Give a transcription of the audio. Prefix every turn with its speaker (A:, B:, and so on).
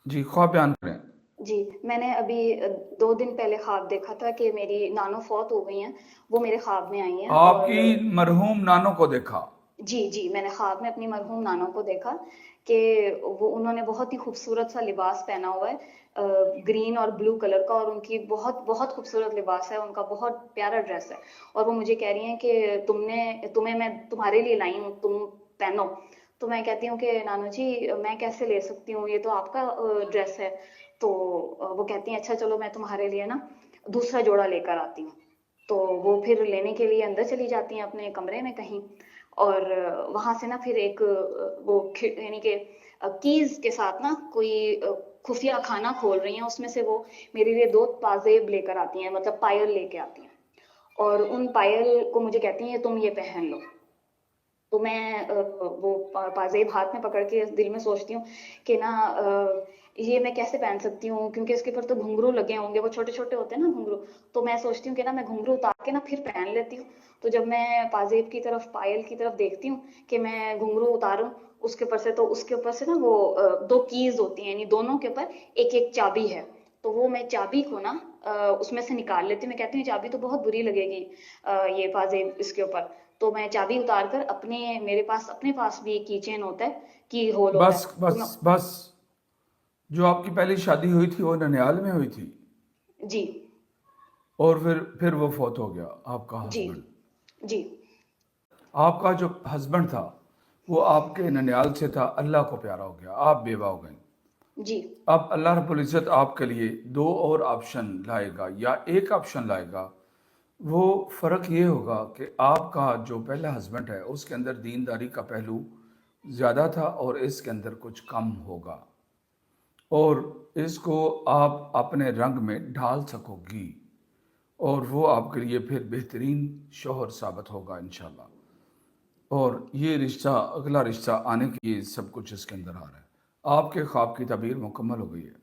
A: جی خواب بیان کریں۔
B: جی میں نے ابھی 2 دن پہلے خواب دیکھا تھا کہ میری نانو فوت ہو گئی ہیں، وہ میرے خواب میں آئی ہیں
A: آپ
B: اور
A: کی مرحوم نانوں کو دیکھا؟
B: جی میں نے خواب میں اپنی مرحوم نانو کو دیکھا کہ انہوں نے بہت ہی خوبصورت سا لباس پہنا ہوا ہے، گرین اور بلو کلر کا، اور ان کی بہت بہت خوبصورت لباس ہے، ان کا بہت پیارا ڈریس ہے، اور وہ مجھے کہہ رہی ہیں کہ تمہیں میں تمہارے لیے لائی ہوں، تم پہنو۔ تو میں کہتی ہوں کہ نانو جی میں کیسے لے سکتی ہوں، یہ تو آپ کا ڈریس ہے۔ تو وہ کہتی ہیں اچھا چلو میں تمہارے لیے نا دوسرا جوڑا لے کر آتی ہوں۔ تو وہ پھر لینے کے لیے اندر چلی جاتی ہیں اپنے کمرے میں کہیں، اور وہاں سے نا پھر ایک وہ یعنی کہ کیز کے ساتھ نا کوئی خفیہ کھانا کھول رہی ہیں، اس میں سے وہ میرے لیے 2 پازیب لے کر آتی ہیں، مطلب پائل لے کے آتی ہیں، اور ان پائل کو مجھے کہتی ہیں تم یہ پہن لو۔ تو میں وہ پازیب ہاتھ میں پکڑ کے دل میں سوچتی ہوں کہ نا یہ میں کیسے پہن سکتی ہوں، کیونکہ اس کے اوپر تو گھنگرو لگے ہوں گے، وہ چھوٹے چھوٹے ہوتے ہیں نا گھنگرو۔ تو میں سوچتی ہوں کہ نا میں گھنگرو اتار کے نا پھر پہن لیتی ہوں۔ تو جب میں پازیب کی طرف، پائل کی طرف دیکھتی ہوں کہ میں گھنگرو اتاروں اس کے اوپر سے، تو اس کے اوپر سے نا وہ 2 کیز ہوتی ہیں، یعنی دونوں کے اوپر ایک ایک چابی ہے۔ تو وہ میں چابی کو نا اس میں سے نکال لیتی ہوں، میں کہتی ہوں چابی تو بہت بری لگے گی یہ پازیب اس کے اوپر۔ تو میں چابی اتار کر میرے پاس بھی ایک کی چین ہوتا ہے، کی ہول ہوتا
A: بس
B: ہے، تو میں
A: بس بس جو آپ کی پہلی شادی ہوئی تھی وہ ننیال میں ہوئی تھی،
B: جی
A: اور پھر وہ فوت ہو گیا آپ کا
B: جی
A: ہسبینڈ؟
B: جی
A: آپ کا جو ہسبینڈ تھا وہ آپ کے ننیال سے تھا، اللہ کو پیارا ہو گیا، آپ بیوہ ہو گئیں۔
B: جی
A: اب اللہ رب العزت آپ کے لیے 2 اور آپشن لائے گا یا ایک آپشن لائے گا۔ وہ فرق یہ ہوگا کہ آپ کا جو پہلا ہسبینڈ ہے اس کے اندر دینداری کا پہلو زیادہ تھا، اور اس کے اندر کچھ کم ہوگا، اور اس کو آپ اپنے رنگ میں ڈھال سکو گی، اور وہ آپ کے لیے پھر بہترین شوہر ثابت ہوگا انشاءاللہ۔ اور یہ رشتہ، اگلا رشتہ آنے کی، یہ سب کچھ اس کے اندر آ رہا ہے۔ آپ کے خواب کی تعبیر مکمل ہو گئی ہے۔